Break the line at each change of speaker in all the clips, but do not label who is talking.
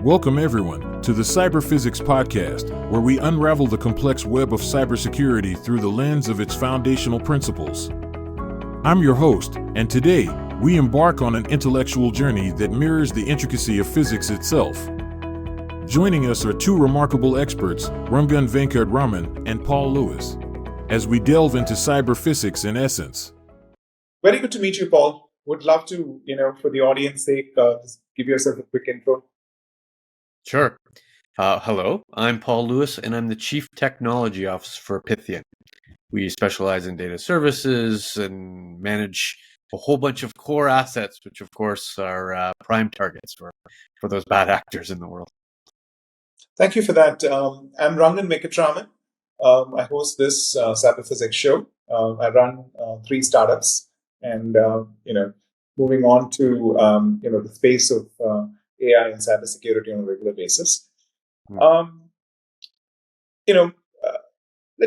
Welcome, everyone, to the Cyberphysics Podcast, where we unravel the complex web of cybersecurity through the lens of its foundational principles. I'm your host, and today, we embark on an intellectual journey that mirrors the intricacy of physics itself. Joining us are two remarkable experts, Ranghan Venkatraman and Paul Lewis, as we delve into cyberphysics in essence.
Very good to meet you, Paul. Would love to, for the audience sake, just give yourself a quick intro.
Sure. Hello, I'm Paul Lewis, and I'm the Chief Technology Officer for Pythian. We specialize in data services and manage a whole bunch of core assets, which of course are prime targets for those bad actors in the world.
Thank you for that. I'm Ranghan Venkatraman. I host this Cyberphysics show. I run 3 startups, and moving on to the space of AI and cybersecurity on a regular basis. Let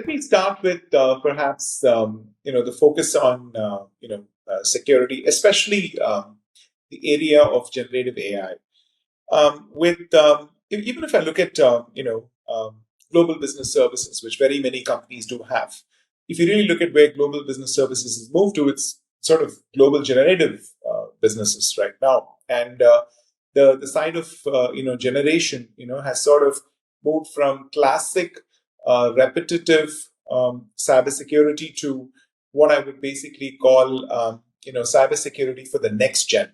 me start with perhaps the focus on security, especially the area of generative AI. Even if I look at global business services, which very many companies do have, if you really look at where global business services has moved to, it's sort of global generative businesses right now, and the side of generation has sort of moved from classic repetitive cybersecurity to what I would basically call cybersecurity for the next gen.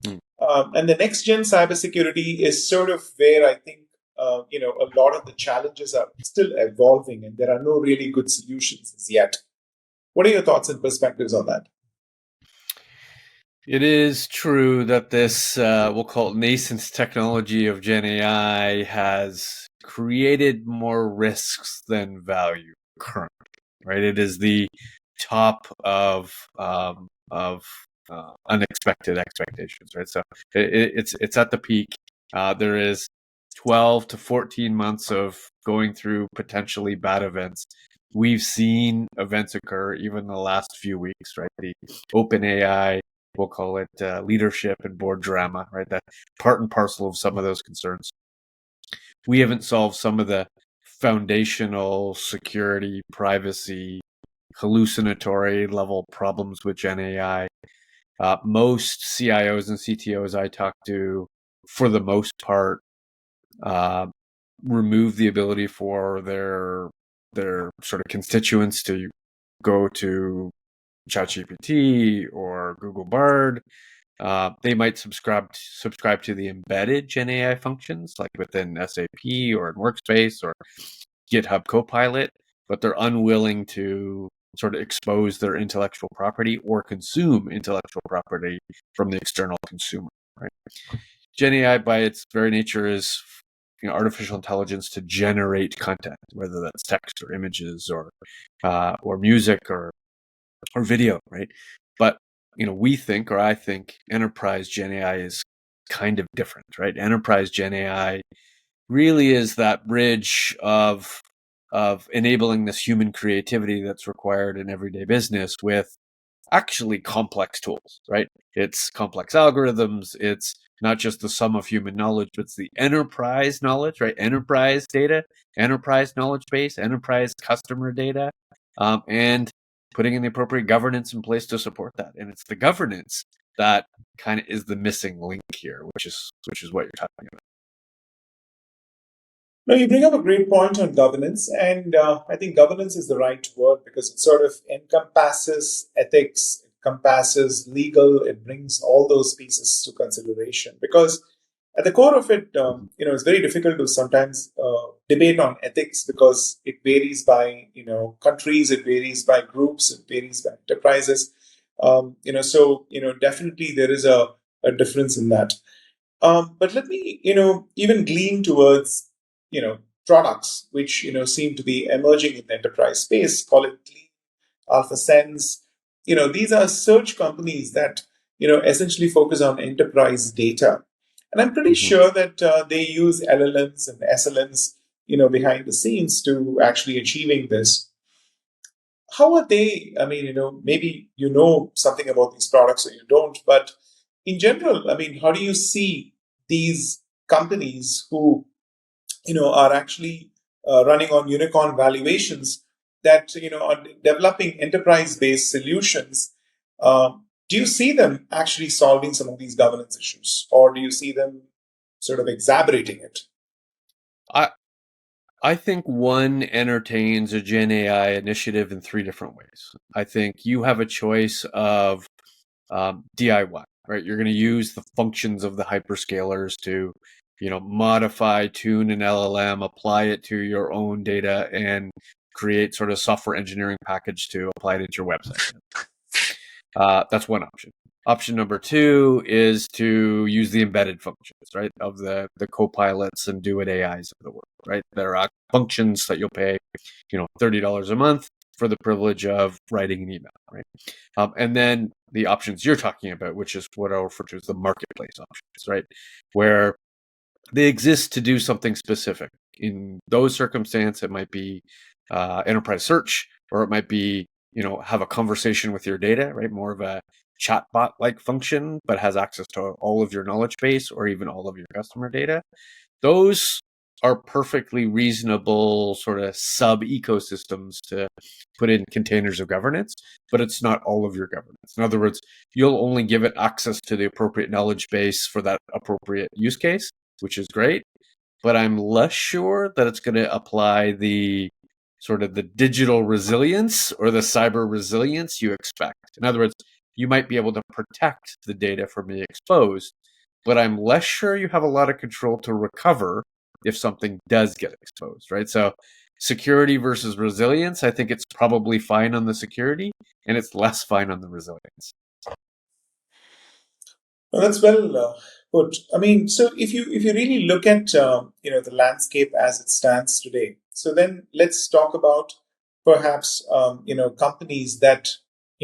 And the next gen cybersecurity is sort of where I think a lot of the challenges are still evolving, and there are no really good solutions as yet. What are your thoughts and perspectives on that?
It is true that this, we'll call it nascent technology of Gen AI, has created more risks than value currently, right? It is the top of unexpected expectations, right? So it's at the peak. There is 12 to 14 months of going through potentially bad events. We've seen events occur even the last few weeks, right? The OpenAI, we'll call it leadership and board drama, right? That part and parcel of some of those concerns. We haven't solved some of the foundational security, privacy, hallucinatory level problems with Gen AI. Most CIOs and CTOs I talk to, for the most part, remove the ability for their sort of constituents to go to ChatGPT or Google Bard. They might subscribe to the embedded Gen AI functions, like within SAP or in Workspace or GitHub Copilot, but they're unwilling to sort of expose their intellectual property or consume intellectual property from the external consumer. Right? Gen AI, by its very nature, is artificial intelligence to generate content, whether that's text or images or music or video, right? But we think, or I think, enterprise Gen AI is kind of different, right? Enterprise Gen AI really is that bridge of enabling this human creativity that's required in everyday business with actually complex tools, right? It's complex algorithms. It's not just the sum of human knowledge, but it's the enterprise knowledge, right? Enterprise data, enterprise knowledge base, enterprise customer data, and putting in the appropriate governance in place to support that. And it's the governance that kind of is the missing link here, which is what you're talking about.
No, you bring up a great point on governance, and I think governance is the right word because it sort of encompasses ethics, encompasses legal, it brings all those pieces to consideration. Because at the core of it, it's very difficult to sometimes debate on ethics because it varies by countries, it varies by groups, it varies by enterprises. Definitely there is a difference in that. But let me even glean towards products which seem to be emerging in the enterprise space. Call it Alpha Sense. These are search companies that essentially focus on enterprise data. And I'm pretty sure that they use LLMs and SLMs, behind the scenes to actually achieving this. How are they? I mean, maybe something about these products or you don't, but in general, I mean, how do you see these companies who are actually running on unicorn valuations that are developing enterprise-based solutions. Do you see them actually solving some of these governance issues, or do you see them sort of exacerbating it?
I think one entertains a Gen AI initiative in three different ways. I think you have a choice of DIY, right? You're going to use the functions of the hyperscalers to, modify, tune an LLM, apply it to your own data, and create sort of software engineering package to apply it into your website. That's one option. Option number two is to use the embedded functions, right, of the co-pilots and do it AIs of the world, right? There are functions that you'll pay, $30 a month for the privilege of writing an email, right? And then the options you're talking about, which is what I'll refer to as the marketplace options, right, where they exist to do something specific. In those circumstances, it might be enterprise search, or it might be, have a conversation with your data, right? More of a chatbot-like function, but has access to all of your knowledge base or even all of your customer data. Those are perfectly reasonable sort of sub-ecosystems to put in containers of governance, but it's not all of your governance. In other words, you'll only give it access to the appropriate knowledge base for that appropriate use case, which is great, but I'm less sure that it's going to apply the sort of the digital resilience or the cyber resilience you expect. In other words, you might be able to protect the data from being exposed, but I'm less sure you have a lot of control to recover if something does get exposed, right? So security versus resilience, I think it's probably fine on the security and it's less fine on the resilience.
Well, that's well put. I mean, so if you really look at the landscape as it stands today, so then let's talk about perhaps companies that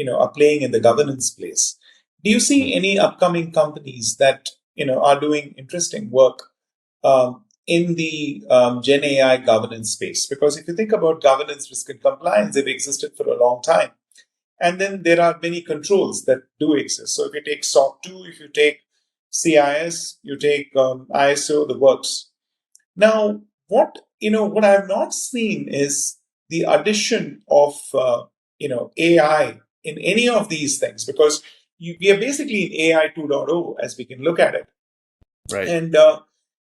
are playing in the governance place. Do you see any upcoming companies that are doing interesting work in the Gen AI governance space? Because if you think about governance, risk, and compliance, they've existed for a long time. And then there are many controls that do exist. So if you take SOC 2, if you take CIS, you take ISO, the works. Now, what I have not seen is the addition of AI in any of these things, because we are basically in AI 2.0 as we can look at it.
Right.
And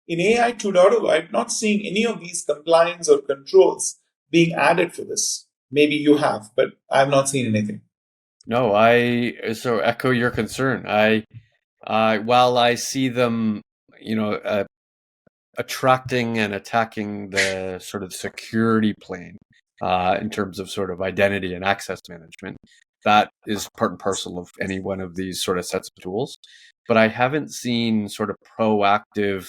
in AI 2.0, I'm not seeing any of these compliance or controls being added for this. Maybe you have, but I've not seen anything.
No, I so echo your concern. While I see them, attracting and attacking the sort of security plane in terms of sort of identity and access management, that is part and parcel of any one of these sort of sets of tools. But I haven't seen sort of proactive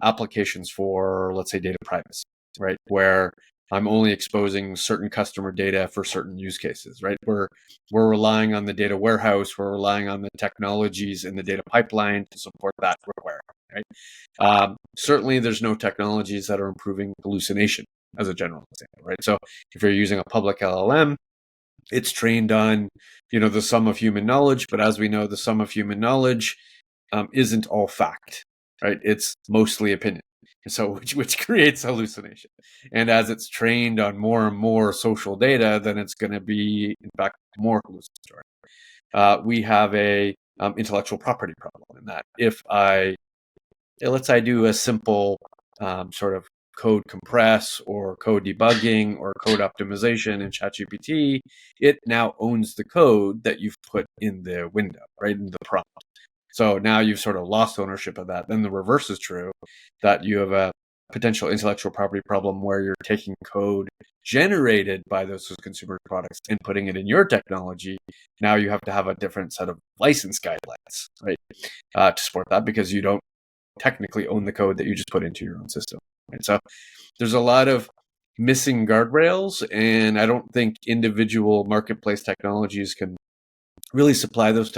applications for, let's say, data privacy, right? Where I'm only exposing certain customer data for certain use cases, right? We're relying on the data warehouse, we're relying on the technologies in the data pipeline to support that requirement, right? Certainly, there's no technologies that are improving hallucination as a general example, right? So if you're using a public LLM, it's trained on, the sum of human knowledge, but as we know, the sum of human knowledge isn't all fact, right? It's mostly opinion. So which creates hallucination. And as it's trained on more and more social data, then it's going to be, in fact, more hallucinatory. We have a intellectual property problem in that if let's say I do a simple sort of code compress or code debugging or code optimization in ChatGPT, it now owns the code that you've put in the window, right, in the prompt. So now you've sort of lost ownership of that. Then the reverse is true, that you have a potential intellectual property problem where you're taking code generated by those consumer products and putting it in your technology. Now you have to have a different set of license guidelines, right, to support that, because you don't technically own the code that you just put into your own system. Right? So there's a lot of missing guardrails, and I don't think individual marketplace technologies can really supply those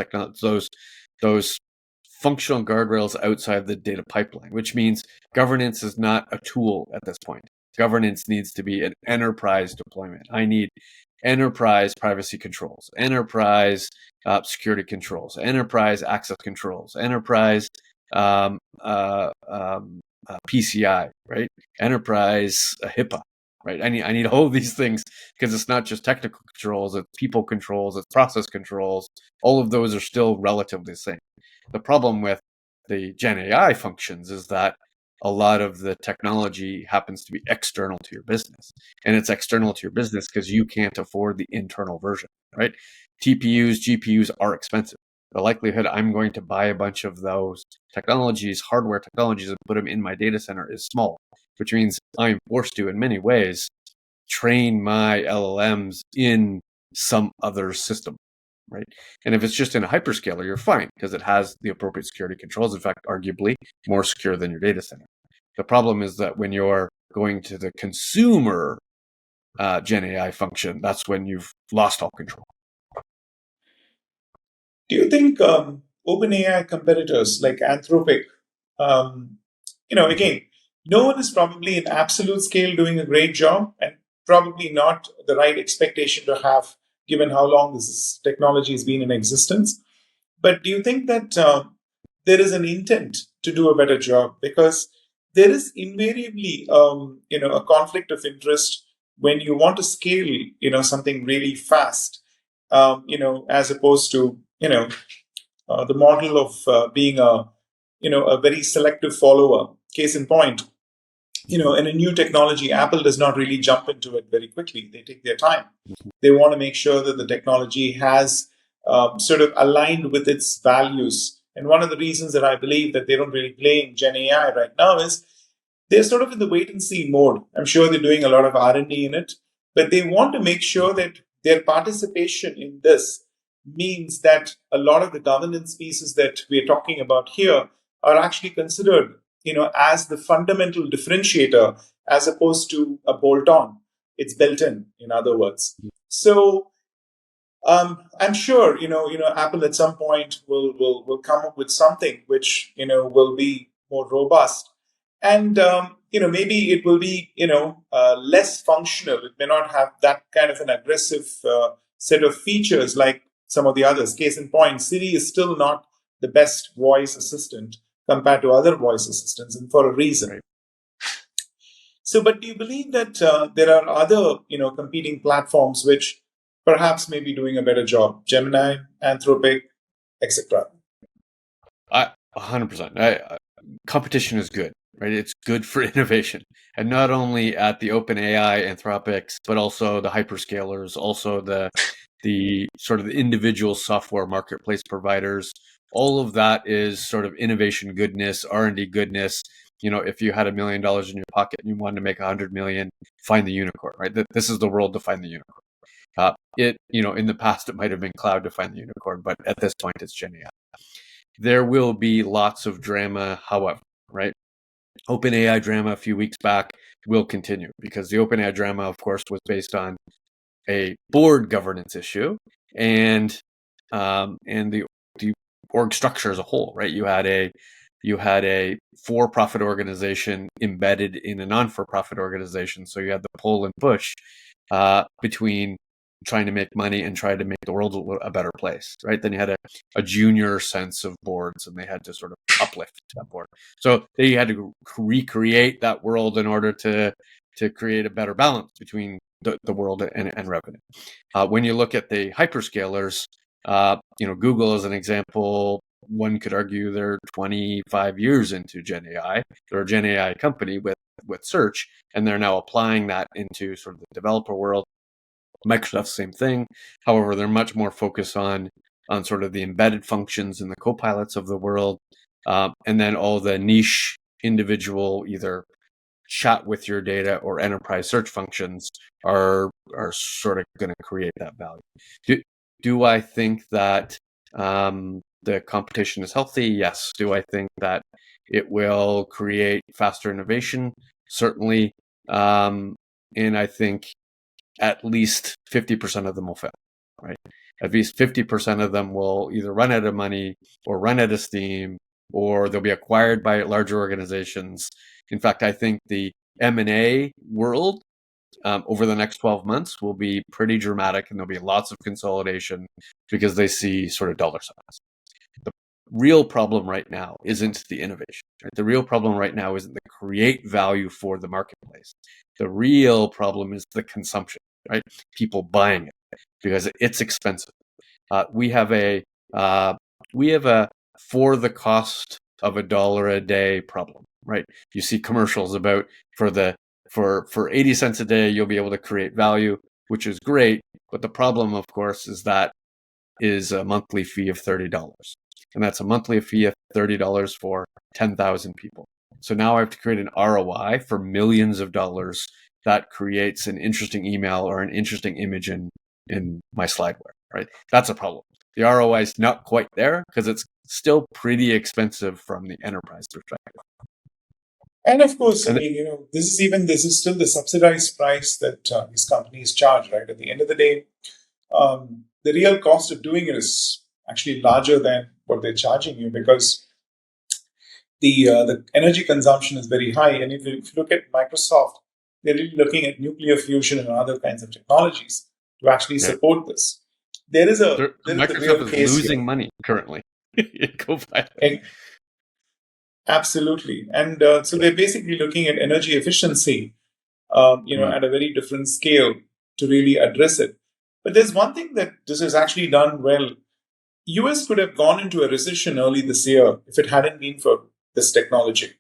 functional guardrails outside the data pipeline, which means governance is not a tool at this point. Governance needs to be an enterprise deployment. I need enterprise privacy controls, enterprise security controls, enterprise access controls, enterprise PCI, right? Enterprise HIPAA, right? I need all of these things because it's not just technical controls, it's people controls, it's process controls. All of those are still relatively the same. The problem with the Gen AI functions is that a lot of the technology happens to be external to your business. And it's external to your business because you can't afford the internal version, right? TPUs, GPUs are expensive. The likelihood I'm going to buy a bunch of those technologies, hardware technologies, and put them in my data center is small, which means I'm forced to, in many ways, train my LLMs in some other system, right? And if it's just in a hyperscaler, you're fine because it has the appropriate security controls. In fact, arguably more secure than your data center. The problem is that when you're going to the consumer Gen AI function, that's when you've lost all control.
Do you think OpenAI competitors like Anthropic, again, no one is probably in absolute scale doing a great job, and probably not the right expectation to have given how long this technology has been in existence. But do you think that there is an intent to do a better job? Because there is invariably, a conflict of interest when you want to scale, something really fast, as opposed to, the model of being a very selective follower. Case in point, in a new technology, Apple does not really jump into it very quickly. They take their time. They want to make sure that the technology has sort of aligned with its values. And one of the reasons that I believe that they don't really play in Gen AI right now is they're sort of in the wait and see mode. I'm sure they're doing a lot of R&D in it, but they want to make sure that their participation in this means that a lot of the governance pieces that we're talking about here are actually considered, as the fundamental differentiator as opposed to a bolt-on. It's built in other words. So I'm sure, Apple at some point will come up with something which, will be more robust. And, maybe it will be, less functional. It may not have that kind of an aggressive set of features like some of the others. Case in point, Siri is still not the best voice assistant compared to other voice assistants, and for a reason.
Right.
So, but do you believe that there are other, competing platforms which perhaps may be doing a better job? Gemini, Anthropic, etc.
100%. Competition is good, right? It's good for innovation, and not only at the OpenAI, Anthropics, but also the hyperscalers, also the sort of the individual software marketplace providers. All of that is sort of innovation goodness, R&D goodness. If you had $1 million in your pocket and you wanted to make 100 million, find the unicorn, right? This is the world to find the unicorn. In the past, it might have been cloud to find the unicorn, but at this point, it's Gen AI. There will be lots of drama, however, right? OpenAI drama a few weeks back will continue because the OpenAI drama, of course, was based on a board governance issue and the org structure as a whole, right? You had a for-profit organization embedded in a non-for-profit organization, so you had the pull and push between trying to make money and trying to make the world a better place, right? Then you had a junior sense of boards, and they had to sort of uplift that board. So they had to recreate that world in order to create a better balance between the world and revenue. When you look at the hyperscalers, Google as an example, one could argue they're 25 years into Gen AI. They're a Gen AI company with search, and they're now applying that into sort of the developer world. Microsoft, same thing. However, they're much more focused on sort of the embedded functions and the co-pilots of the world, and then all the niche individual either chat with your data or enterprise search functions are sort of going to create that value. Do I think that the competition is healthy? Yes. Do I think that it will create faster innovation? Certainly. And I think at least 50% of them will fail, right? At least 50% of them will either run out of money or run out of steam, or they'll be acquired by larger organizations. In fact, I think the M&A world over the next 12 months will be pretty dramatic, and there'll be lots of consolidation because they see sort of dollar signs. real problem right now isn't the innovation. Right? The real problem right now isn't the create value for the marketplace. The real problem is the consumption, right? People buying it because it's expensive. We have a for the cost of $1 a day problem, right? You see commercials about for 80 cents a day, you'll be able to create value, which is great. But the problem, of course, is a monthly fee of $30. And that's a monthly fee of $30 for 10,000 people. So now I have to create an ROI for millions of dollars that creates an interesting email or an interesting image in my slideware, right? That's a problem. The ROI is not quite there because it's still pretty expensive from the enterprise perspective.
And of course, I mean, this is still the subsidized price that these companies charge, right? At the end of the day, the real cost of doing it is actually larger than what they're charging you, because the energy consumption is very high. And if you look at Microsoft, they're really looking at nuclear fusion and other kinds of technologies to actually support this. There is a real
Microsoft
case
is losing
here.
money currently.
Absolutely. And so they're basically looking at energy efficiency, at a very different scale to really address it. But there's one thing that this has actually done well. US could have gone into a recession early this year if it hadn't been for this technology.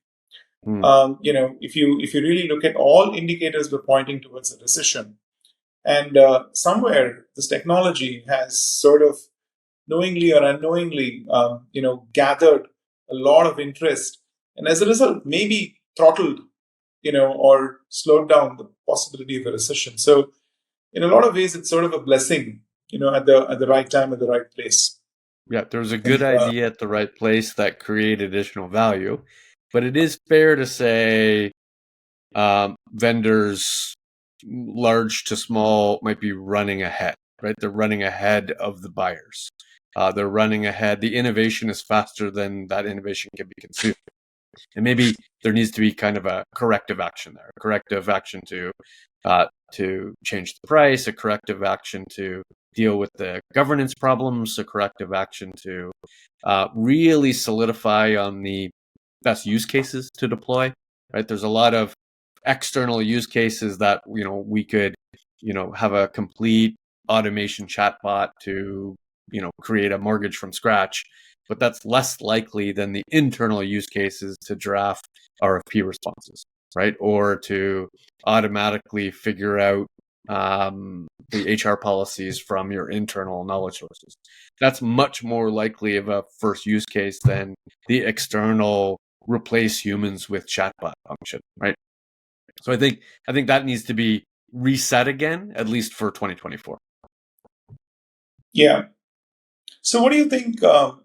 If you really look at, all indicators were pointing towards a recession, and somewhere this technology has sort of knowingly or unknowingly, gathered a lot of interest, and as a result, maybe throttled, or slowed down the possibility of a recession. So, in a lot of ways, it's sort of a blessing, at the right time, at the right place.
Yeah, there was a good idea at the right place that created additional value, but it is fair to say vendors, large to small, might be running ahead, right? They're running ahead of the buyers. They're running ahead. The innovation is faster than that innovation can be consumed. And maybe there needs to be kind of a corrective action there, a corrective action to change the price, a corrective action to deal with the governance problems, a corrective action to really solidify on the best use cases to deploy, right? There's a lot of external use cases that, we could, have a complete automation chatbot to, create a mortgage from scratch, but that's less likely than the internal use cases to draft RFP responses, right? Or to automatically figure out the HR policies from your internal knowledge sources. That's much more likely of a first use case than the external replace humans with chatbot function, right? So I think that needs to be reset again, at least for 2024.
Yeah. So, what do you think? The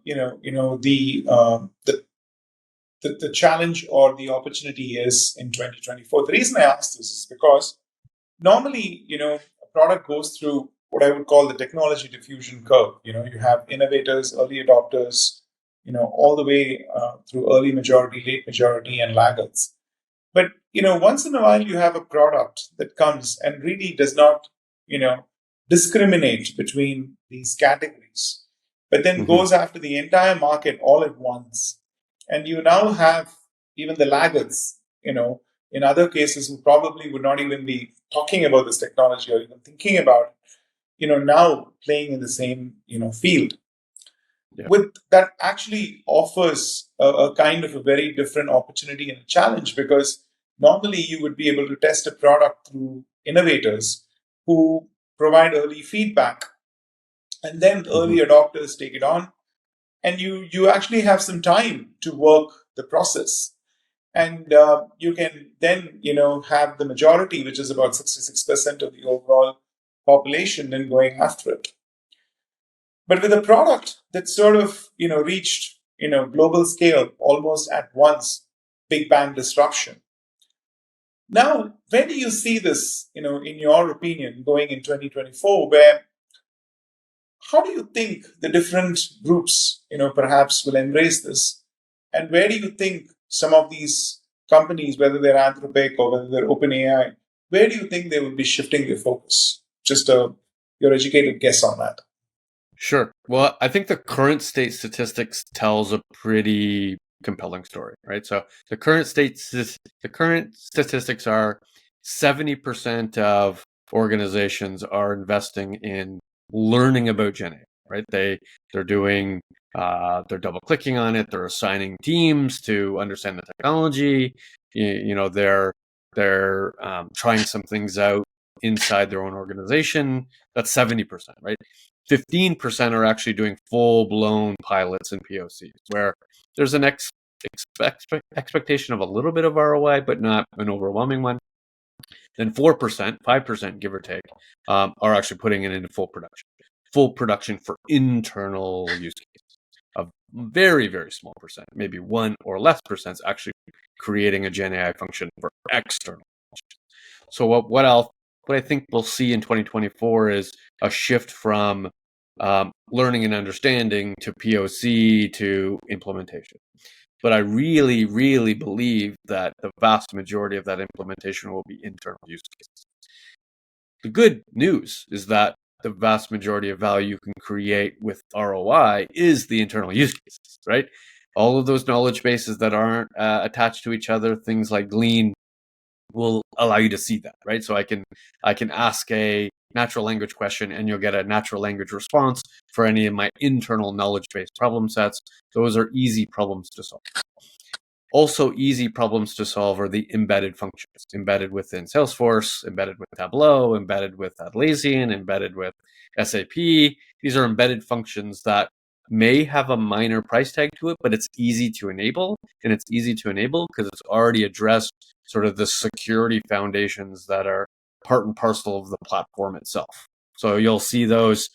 challenge or the opportunity is in 2024. The reason I ask this is because normally, a product goes through what I would call the technology diffusion curve. You have innovators, early adopters, all the way through early majority, late majority, and laggards. But, once in a while, you have a product that comes and really does not, discriminate between these categories, but then goes after the entire market all at once. And you now have even the laggards, in other cases who probably would not even be talking about this technology or even thinking about it, now playing in the same, field.
Yeah.
With that actually offers a kind of a very different opportunity and a challenge, because normally you would be able to test a product through innovators who provide early feedback, and then early adopters take it on, and you actually have some time to work the process, and you can then have the majority, which is about 66% of the overall population, then going after it. But with a product that sort of reached global scale almost at once, big bang disruption. Now, where do you see this, in your opinion, going in 2024? How do you think the different groups, perhaps will embrace this? And where do you think some of these companies, whether they're Anthropic or whether they're OpenAI, where do you think they will be shifting their focus? Just your educated guess on that.
Sure. Well, I think the current state statistics tells a pretty compelling story, right? So the current statistics are 70% of organizations are investing in learning about Gen A, right? They're doing they're double clicking on it. They're assigning teams to understand the technology. They're trying some things out inside their own organization. That's 70%, right? 15% are actually doing full-blown pilots and POCs, where there's an expectation of a little bit of ROI, but not an overwhelming one. Then 4%, 5%, give or take, are actually putting it into full production. Full production for internal use cases. A very, very small percent, maybe 1 or less percent, is actually creating a Gen AI function for external. So what I think we'll see in 2024 is a shift from learning and understanding to POC to implementation. But I really, really believe that the vast majority of that implementation will be internal use cases. The good news is that the vast majority of value you can create with ROI is the internal use cases, right? All of those knowledge bases that aren't attached to each other, things like Glean, will allow you to see that, right? So I can ask a natural language question and you'll get a natural language response for any of my internal knowledge-based problem sets. Those are easy problems to solve. Also easy problems to solve are the embedded functions, embedded within Salesforce, embedded with Tableau, embedded with Atlassian, embedded with SAP. These are embedded functions that may have a minor price tag to it, but it's easy to enable. And it's easy to enable because it's already addressed sort of the security foundations that are part and parcel of the platform itself. So you'll see those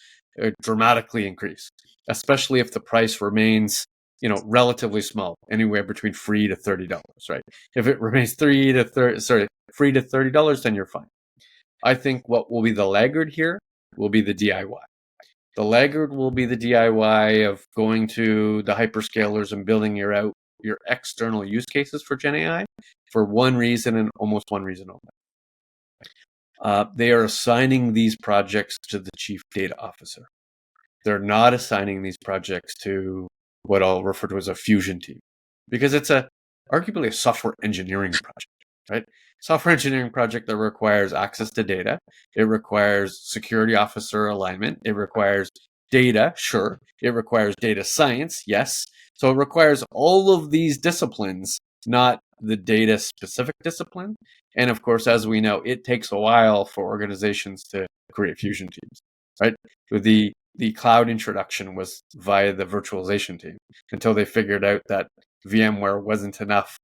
dramatically increase, especially if the price remains relatively small, anywhere between free to $30, right? If it remains free to $30, then you're fine. I think what will be the laggard here will be the DIY. The laggard will be the DIY of going to the hyperscalers and building your external use cases for Gen AI for one reason and almost one reason only. They are assigning these projects to the chief data officer. They're not assigning these projects to what I'll refer to as a fusion team, because it's arguably a software engineering project, right? Software engineering project that requires access to data. It requires security officer alignment. It requires data, sure. It requires data science, yes. So it requires all of these disciplines, not the data specific discipline. And of course, as we know, it takes a while for organizations to create fusion teams, right? The cloud introduction was via the virtualization team until they figured out that VMware wasn't enough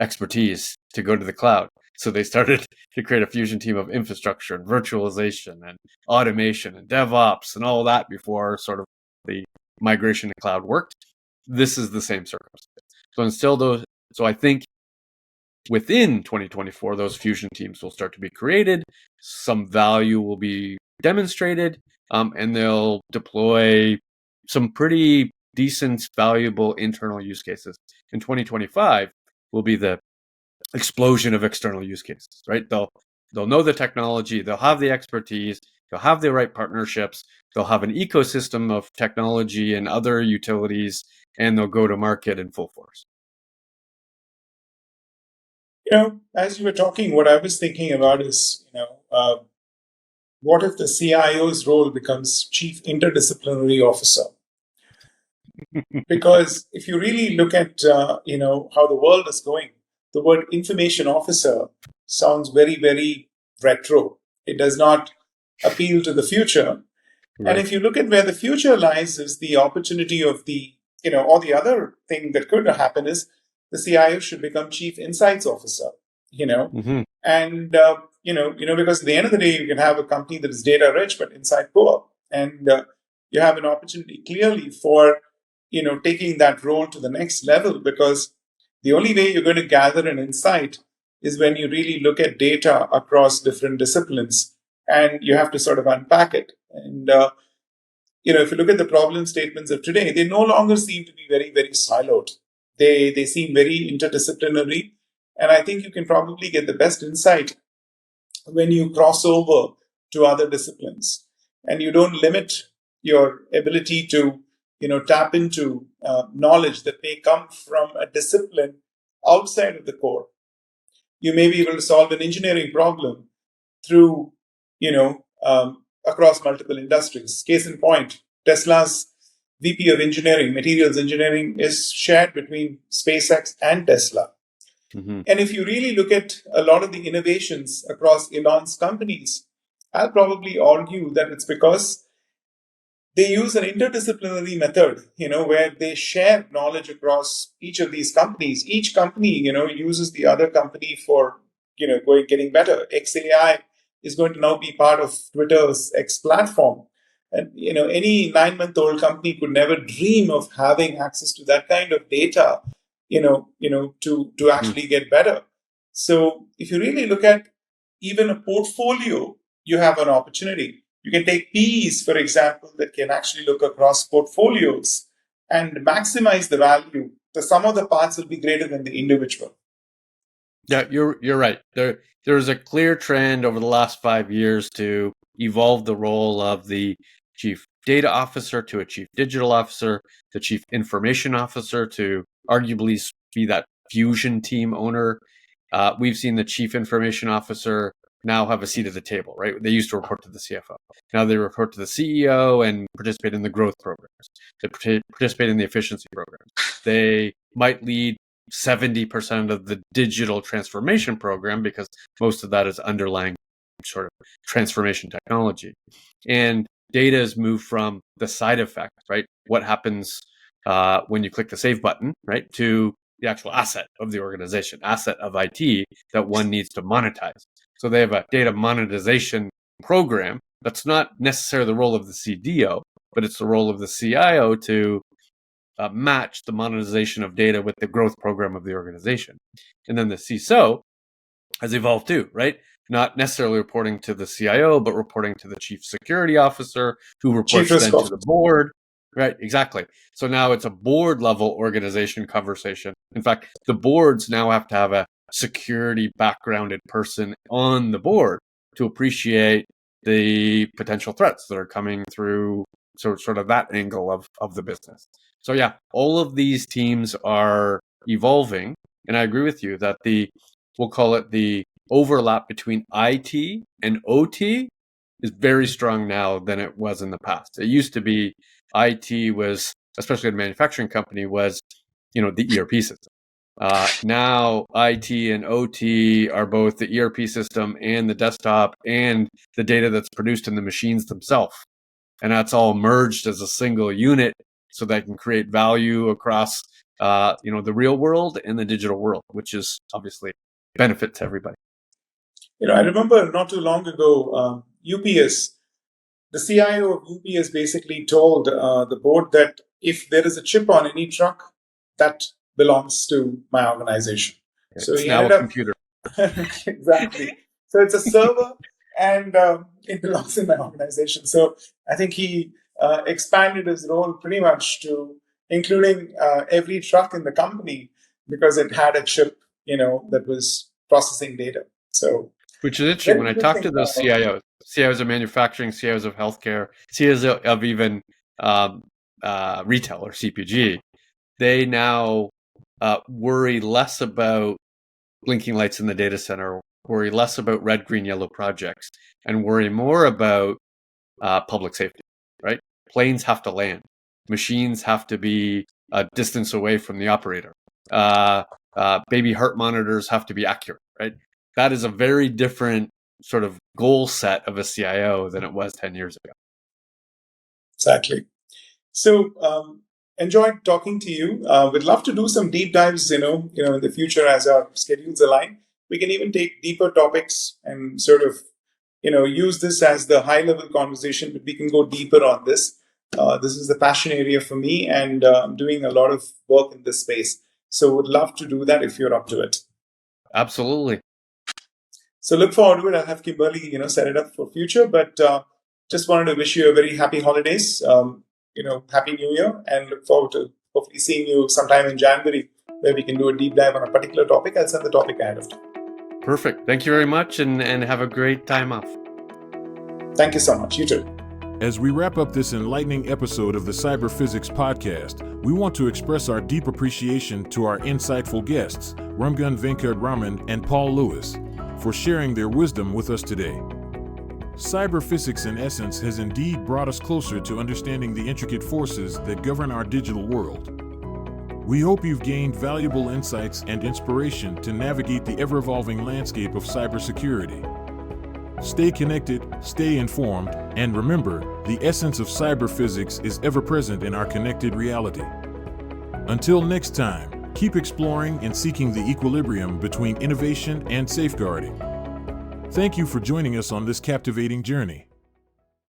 expertise to go to the cloud. So they started to create a fusion team of infrastructure and virtualization and automation and DevOps and all that before sort of the migration to cloud worked. This is the same circumstance. So I think within 2024, those fusion teams will start to be created. Some value will be demonstrated, and they'll deploy some pretty decent, valuable internal use cases. In 2025 will be the explosion of external use cases, right? They'll know the technology, they'll have the expertise, they'll have the right partnerships, they'll have an ecosystem of technology and other utilities, and they'll go to market in full force.
As you were talking, what I was thinking about is, what if the CIO's role becomes Chief Interdisciplinary Officer? Because if you really look at, how the world is going, the word information officer sounds very, very retro. It does not appeal to the future. Right. And if you look at where the future lies, is the opportunity of or the other thing that could happen is the CIO should become Chief Insights Officer,
Mm-hmm.
and, because at the end of the day, you can have a company that is data rich, but insight poor. And you have an opportunity clearly for, taking that role to the next level, because the only way you're going to gather an insight is when you really look at data across different disciplines and you have to sort of unpack it. And, if you look at the problem statements of today, they no longer seem to be very, very siloed. They seem very interdisciplinary. And I think you can probably get the best insight when you cross over to other disciplines and you don't limit, your ability to, tap into knowledge that may come from a discipline outside of the core. You may be able to solve an engineering problem through, across multiple industries. Case in point, Tesla's VP of engineering, materials engineering, is shared between SpaceX and Tesla.
Mm-hmm.
And if you really look at a lot of the innovations across Elon's companies, I'll probably argue that it's because they use an interdisciplinary method, where they share knowledge across each of these companies. Each company, uses the other company for, getting better. XAI is going to now be part of Twitter's X platform. And, any 9-month-old company could never dream of having access to that kind of data, to actually get better. So if you really look at even a portfolio, you have an opportunity. You can take PEs, for example, that can actually look across portfolios and maximize the value. The sum of the parts will be greater than the individual.
Yeah, you're right. There's a clear trend over the last 5 years to evolve the role of the chief data officer to a chief digital officer, the chief information officer to arguably be that fusion team owner. We've seen the chief information officer now have a seat at the table, right? They used to report to the CFO. Now they report to the CEO and participate in the growth programs. They participate in the efficiency programs. They might lead 70% of the digital transformation program because most of that is underlying sort of transformation technology. And data has moved from the side effect, right? What happens when you click the save button, right? To the actual asset of the organization, asset of IT that one needs to monetize. So they have a data monetization program that's not necessarily the role of the CDO, but it's the role of the CIO to match the monetization of data with the growth program of the organization. And then the CISO has evolved too, right? Not necessarily reporting to the CIO, but reporting to the chief security officer, who reports then to the board. Right, exactly. So now it's a board level organization conversation. In fact, the boards now have to have a security backgrounded person on the board to appreciate the potential threats that are coming through sort of that angle of the business. So yeah, all of these teams are evolving. And I agree with you that we'll call it the overlap between IT and OT is very strong now than it was in the past. It used to be IT was, especially in a manufacturing company, was, the ERP system. Now IT and OT are both the ERP system and the desktop and the data that's produced in the machines themselves. And that's all merged as a single unit so that can create value across, the real world and the digital world, which is obviously a benefit to everybody.
I remember not too long ago, UPS, the CIO of UPS basically told the board that if there is a chip on any truck, that belongs to my organization. So
it's now a computer.
Exactly. So it's a server and it belongs in my organization. So I think he expanded his role pretty much to including every truck in the company because it had a chip, that was processing data. So,
which is interesting. When I talk to those CIOs of manufacturing, CIOs of healthcare, CIOs of even retail or CPG, they now worry less about blinking lights in the data center, worry less about red, green, yellow projects, and worry more about public safety, right? Planes have to land. Machines have to be a distance away from the operator. Baby heart monitors have to be accurate, right? That is a very different sort of goal set of a CIO than it was 10 years ago.
Exactly. So, enjoyed talking to you. We'd love to do some deep dives, in the future as our schedules align. We can even take deeper topics and sort of, use this as the high level conversation, but we can go deeper on this. This is the passion area for me, and I'm doing a lot of work in this space. So would love to do that if you're up to it.
Absolutely.
So look forward to it. I'll have Kimberly, set it up for future, but just wanted to wish you a very happy holidays, happy New Year, and look forward to hopefully seeing you sometime in January where we can do a deep dive on a particular topic. I'll send the topic ahead of time.
Perfect. Thank you very much and have a great time off.
Thank you so much. You too.
As we wrap up this enlightening episode of the Cyber Physics Podcast, we want to express our deep appreciation to our insightful guests, Ranghan, Venkatraman, and Paul Lewis, for sharing their wisdom with us today. Cyber physics, in essence, has indeed brought us closer to understanding the intricate forces that govern our digital world. We hope you've gained valuable insights and inspiration to navigate the ever-evolving landscape of cybersecurity. Stay connected, stay informed, and remember, the essence of cyber physics is ever present in our connected reality. Until next time, keep exploring and seeking the equilibrium between innovation and safeguarding. Thank you for joining us on this captivating journey.